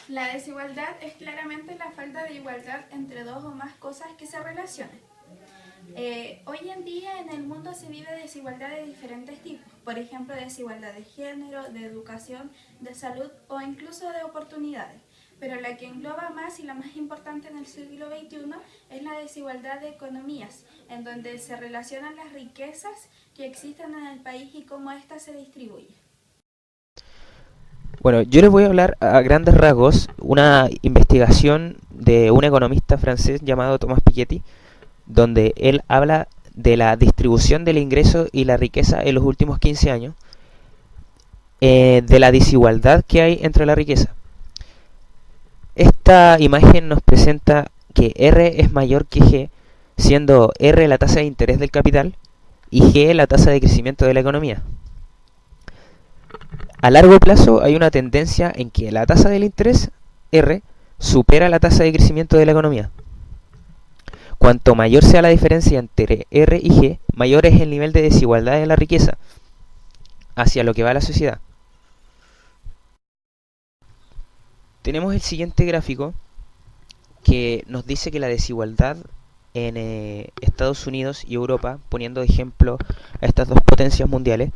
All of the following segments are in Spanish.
La desigualdad es claramente la falta de igualdad entre dos o más cosas que se relacionan. Hoy en día en el mundo se vive desigualdad de diferentes tipos, por ejemplo desigualdad de género, de educación, de salud o incluso de oportunidades. Pero la que engloba más y la más importante en el siglo XXI es la desigualdad de economías, en donde se relacionan las riquezas que existen en el país y cómo éstas se distribuyen. Bueno, yo les voy a hablar a grandes rasgos una investigación de un economista francés llamado Thomas Piketty, donde él habla de la distribución del ingreso y la riqueza en los últimos 15 años, de la desigualdad que hay entre la riqueza. Esta imagen nos presenta que R es mayor que G, siendo R la tasa de interés del capital y G la tasa de crecimiento de la economía. A largo plazo hay una tendencia en que la tasa del interés, R, supera la tasa de crecimiento de la economía. Cuanto mayor sea la diferencia entre R y G, mayor es el nivel de desigualdad de la riqueza hacia lo que va la sociedad. Tenemos el siguiente gráfico que nos dice que la desigualdad en Estados Unidos y Europa, poniendo de ejemplo a estas dos potencias mundiales,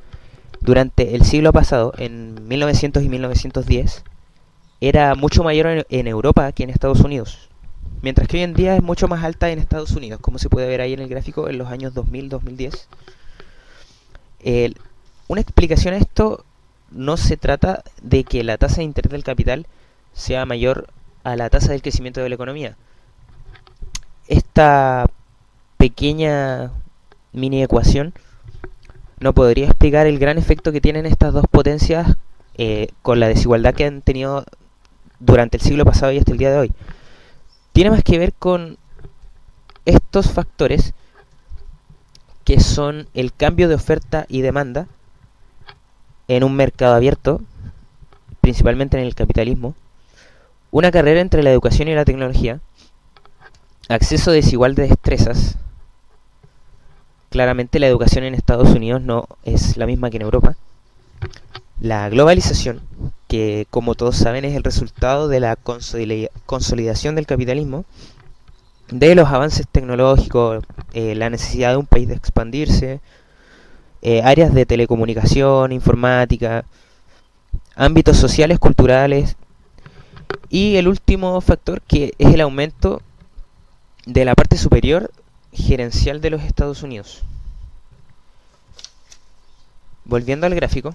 durante el siglo pasado, en 1900 y 1910, era mucho mayor en Europa que en Estados Unidos, mientras que hoy en día es mucho más alta en Estados Unidos, como se puede ver ahí en el gráfico en los años 2000-2010. Una explicación a esto: no se trata de que la tasa de interés del capital sea mayor a la tasa del crecimiento de la economía. Esta pequeña mini ecuación no podría explicar el gran efecto que tienen estas dos potencias con la desigualdad que han tenido durante el siglo pasado y hasta el día de hoy. Tiene más que ver con estos factores que son el cambio de oferta y demanda en un mercado abierto, principalmente en el capitalismo, una carrera entre la educación y la tecnología, acceso desigual de destrezas. Claramente la educación en Estados Unidos no es la misma que en Europa. La globalización, que como todos saben es el resultado de la consolidación del capitalismo, de los avances tecnológicos, la necesidad de un país de expandirse, áreas de telecomunicación, informática, ámbitos sociales, culturales, y el último factor, que es el aumento de la parte superior gerencial de los Estados Unidos. Volviendo al gráfico,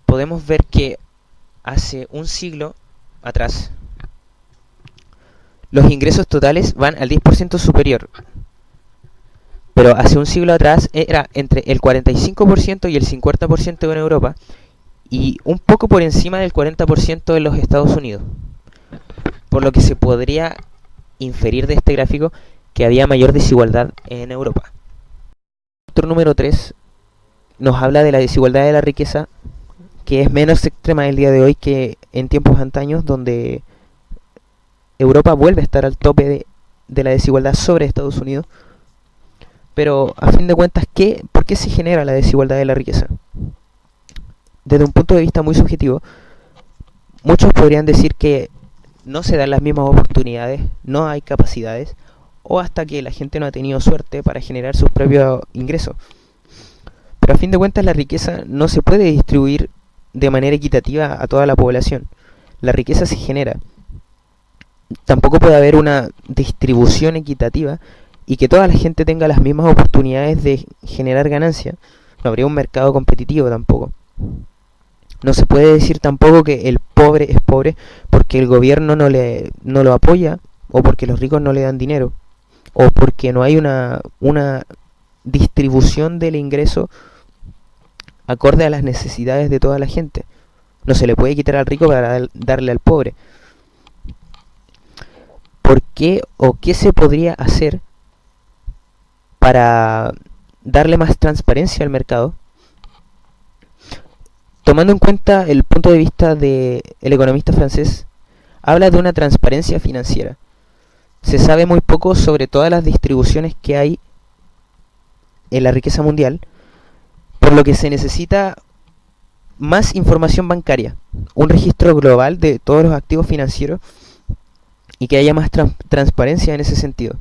podemos ver que hace un siglo atrás los ingresos totales van al 10% superior, pero hace un siglo atrás era entre el 45% y el 50% en Europa y un poco por encima del 40% en los Estados Unidos, por lo que se podría inferir de este gráfico que había mayor desigualdad en Europa. El factor número 3 nos habla de la desigualdad de la riqueza, que es menos extrema el día de hoy que en tiempos antaños, donde Europa vuelve a estar al tope de la desigualdad sobre Estados Unidos. Pero a fin de cuentas, ¿por qué se genera la desigualdad de la riqueza? Desde un punto de vista muy subjetivo, muchos podrían decir que no se dan las mismas oportunidades, no hay capacidades, o hasta que la gente no ha tenido suerte para generar sus propios ingresos. Pero a fin de cuentas la riqueza no se puede distribuir de manera equitativa a toda la población. La riqueza se genera. Tampoco puede haber una distribución equitativa y que toda la gente tenga las mismas oportunidades de generar ganancia. No habría un mercado competitivo tampoco. No se puede decir tampoco que el pobre es pobre porque el gobierno no lo apoya, o porque los ricos no le dan dinero, o porque no hay una distribución del ingreso acorde a las necesidades de toda la gente. No se le puede quitar al rico para darle al pobre. ¿Por qué o qué se podría hacer para darle más transparencia al mercado? Tomando en cuenta el punto de vista del economista francés, habla de una transparencia financiera. Se sabe muy poco sobre todas las distribuciones que hay en la riqueza mundial, por lo que se necesita más información bancaria, un registro global de todos los activos financieros y que haya más transparencia en ese sentido.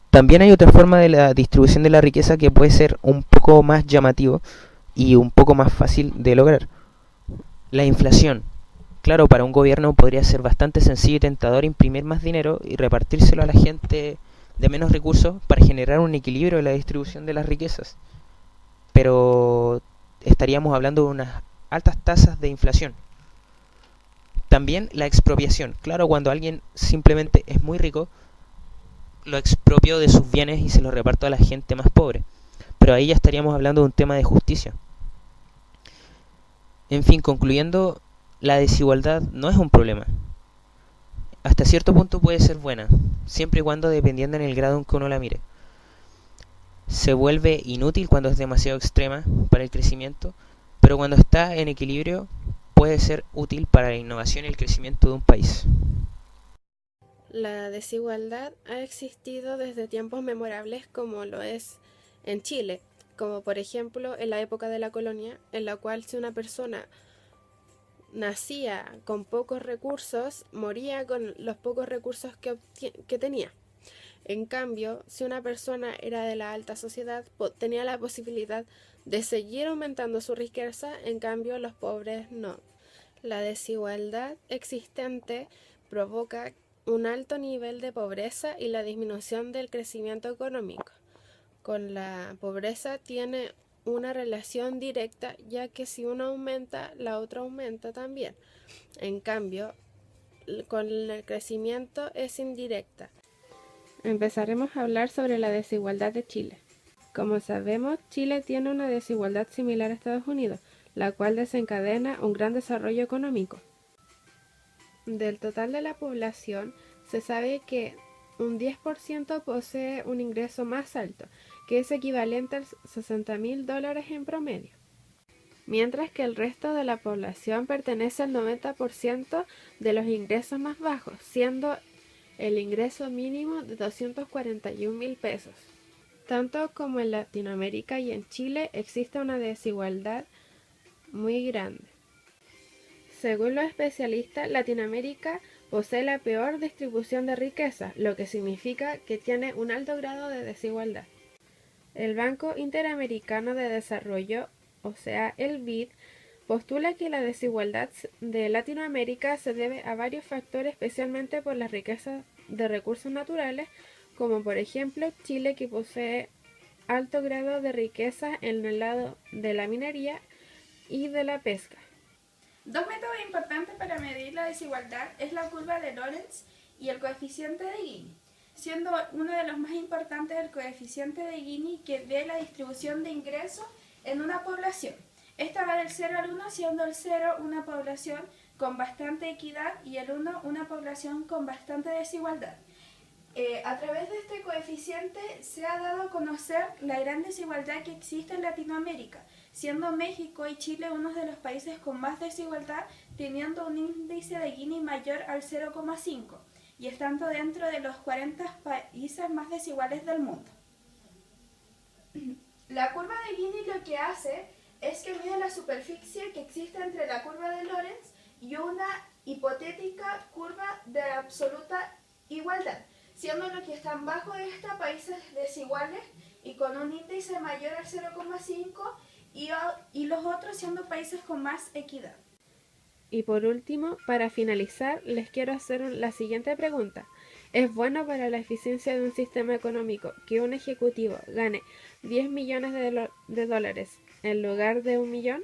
También hay otra forma de la distribución de la riqueza que puede ser un poco más llamativo y un poco más fácil de lograr. La inflación. Claro, para un gobierno podría ser bastante sencillo y tentador imprimir más dinero y repartírselo a la gente de menos recursos para generar un equilibrio en la distribución de las riquezas. Pero estaríamos hablando de unas altas tasas de inflación. También la expropiación. Claro, cuando alguien simplemente es muy rico, lo expropio de sus bienes y se los reparto a la gente más pobre. Pero ahí ya estaríamos hablando de un tema de justicia. En fin, concluyendo, la desigualdad no es un problema. Hasta cierto punto puede ser buena, siempre y cuando dependiendo en el grado en que uno la mire. Se vuelve inútil cuando es demasiado extrema para el crecimiento, pero cuando está en equilibrio puede ser útil para la innovación y el crecimiento de un país. La desigualdad ha existido desde tiempos memorables como lo es en Chile, como por ejemplo en la época de la colonia, en la cual si una persona nacía con pocos recursos, moría con los pocos recursos que tenía. En cambio, si una persona era de la alta sociedad, tenía la posibilidad de seguir aumentando su riqueza, en cambio los pobres no. La desigualdad existente provoca un alto nivel de pobreza y la disminución del crecimiento económico. Con la pobreza tiene una relación directa, ya que si uno aumenta, la otra aumenta también. En cambio, con el crecimiento es indirecta. Empezaremos a hablar sobre la desigualdad de Chile. Como sabemos, Chile tiene una desigualdad similar a Estados Unidos, la cual desencadena un gran desarrollo económico. Del total de la población, se sabe que un 10% posee un ingreso más alto, que es equivalente a $60.000 en promedio, mientras que el resto de la población pertenece al 90% de los ingresos más bajos, siendo el ingreso mínimo de 241.000 pesos. Tanto como en Latinoamérica y en Chile existe una desigualdad muy grande. Según los especialistas, Latinoamérica posee la peor distribución de riqueza, lo que significa que tiene un alto grado de desigualdad. El Banco Interamericano de Desarrollo, o sea, el BID, postula que la desigualdad de Latinoamérica se debe a varios factores, especialmente por la riqueza de recursos naturales, como por ejemplo Chile, que posee alto grado de riqueza en el lado de la minería y de la pesca. Dos métodos importantes para medir la desigualdad es la curva de Lorenz y el coeficiente de Gini, siendo uno de los más importantes el coeficiente de Gini, que ve la distribución de ingresos en una población. Esta va del 0 al 1, siendo el 0 una población con bastante equidad y el 1 una población con bastante desigualdad. A través de este coeficiente se ha dado a conocer la gran desigualdad que existe en Latinoamérica, siendo México y Chile uno de los países con más desigualdad, teniendo un índice de Gini mayor al 0,5 y estando dentro de los 40 países más desiguales del mundo. La curva de Gini lo que hace es que mide la superficie que existe entre la curva de Lorenz y una hipotética curva de absoluta igualdad, siendo los que están bajo de esta países desiguales y con un índice mayor al 0,5 y los otros siendo países con más equidad. Y por último, para finalizar, les quiero hacer la siguiente pregunta. ¿Es bueno para la eficiencia de un sistema económico que un ejecutivo gane 10 millones de dólares en lugar de 1 millón?